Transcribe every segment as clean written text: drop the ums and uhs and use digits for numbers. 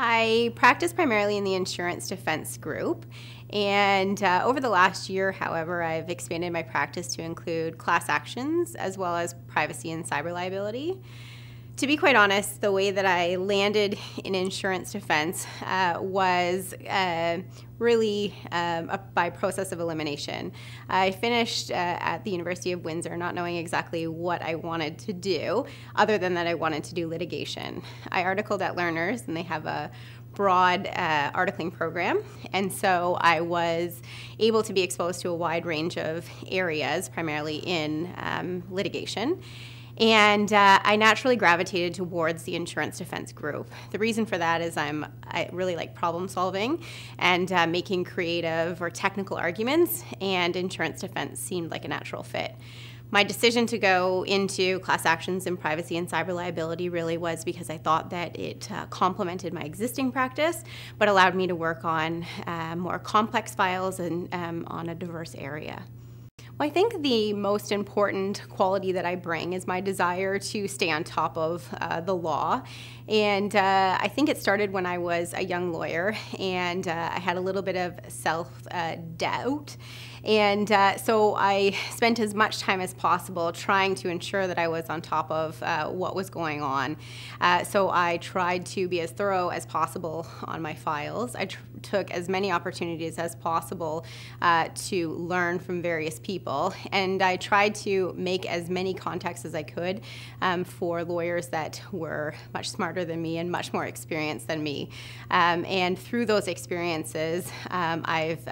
I practice primarily in the insurance defense group, and over the last year, however, I've expanded my practice to include class actions as well as privacy and cyber liability. To be quite honest, the way that I landed in insurance defense was really by process of elimination. I finished at the University of Windsor not knowing exactly what I wanted to do, other than that I wanted to do litigation. I articled at Lerners, and they have a broad articling program, and so I was able to be exposed to a wide range of areas, primarily in litigation. And I naturally gravitated towards the insurance defense group. The reason for that is I really like problem solving and making creative or technical arguments, and insurance defense seemed like a natural fit. My decision to go into class actions and privacy and cyber liability really was because I thought that it complemented my existing practice, but allowed me to work on more complex files and on a diverse area. Well, I think the most important quality that I bring is my desire to stay on top of the law. And I think it started when I was a young lawyer, and I had a little bit of self-doubt. And so I spent as much time as possible trying to ensure that I was on top of what was going on. So I tried to be as thorough as possible on my files. I took as many opportunities as possible to learn from various people, and I tried to make as many contacts as I could for lawyers that were much smarter than me and much more experienced than me. And through those experiences, I've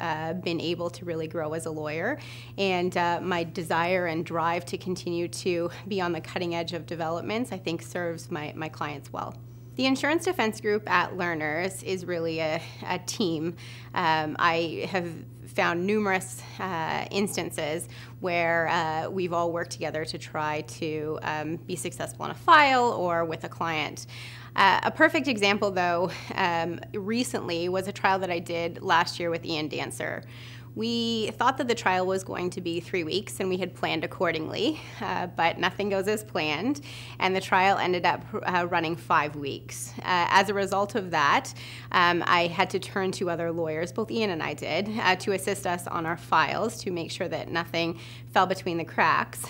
been able to really grow as a lawyer, and my desire and drive to continue to be on the cutting edge of developments, I think, serves my clients well. The insurance defense group at Lerners is really a team. I have found numerous instances where we've all worked together to try to be successful on a file or with a client. A perfect example, though, recently was a trial that I did last year with Ian Dancer. We thought that the trial was going to be 3 weeks, and we had planned accordingly, but nothing goes as planned, and the trial ended up running 5 weeks. As a result of that, I had to turn to other lawyers, both Ian and I did, to assist us on our files to make sure that nothing fell between the cracks,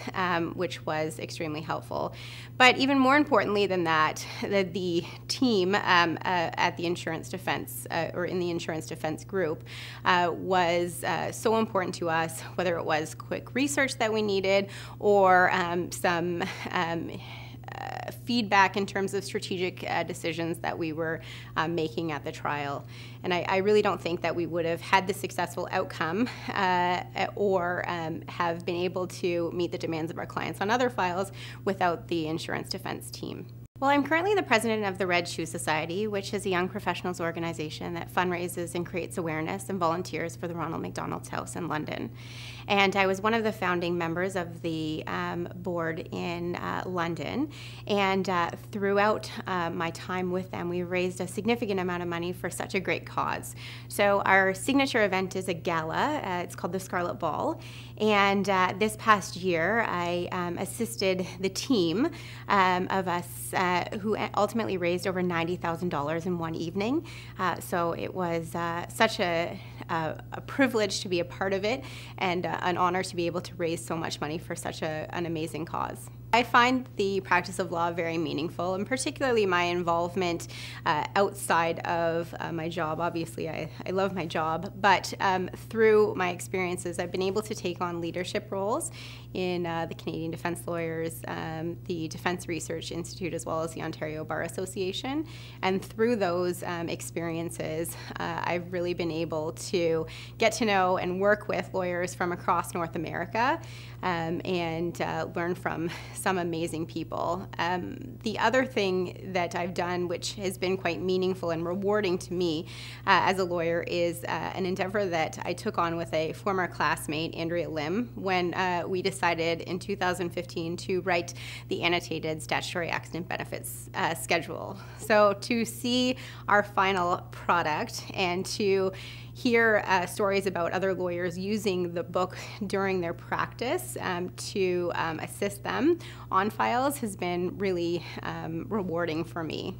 which was extremely helpful. But even more importantly than that, the team at the insurance defense, or in the insurance defense group, was so important to us, whether it was quick research that we needed or some feedback in terms of strategic decisions that we were making at the trial. And I really don't think that we would have had the successful outcome or have been able to meet the demands of our clients on other files without the insurance defense team. Well, I'm currently the president of the Red Shoe Society, which is a young professionals organization that fundraises and creates awareness and volunteers for the Ronald McDonald's House in London. And I was one of the founding members of the board in London. And throughout my time with them, we raised a significant amount of money for such a great cause. So our signature event is a gala. It's called the Scarlet Ball. And this past year, I assisted the team of us who ultimately raised over $90,000 in one evening. So it was such a privilege to be a part of it, and an honor to be able to raise so much money for such an amazing cause. I find the practice of law very meaningful, and particularly my involvement outside of my job. Obviously, I love my job, but through my experiences, I've been able to take on leadership roles in the Canadian Defence Lawyers, the Defence Research Institute, as well as the Ontario Bar Association. And through those experiences, I've really been able to get to know and work with lawyers from across North America and learn from some amazing people. The other thing that I've done, which has been quite meaningful and rewarding to me as a lawyer, is an endeavor that I took on with a former classmate, Andrea Lim, when we decided in 2015 to write the annotated statutory accident benefits schedule. So to see our final product and to hear stories about other lawyers using the book during their practice to assist them on files has been really rewarding for me.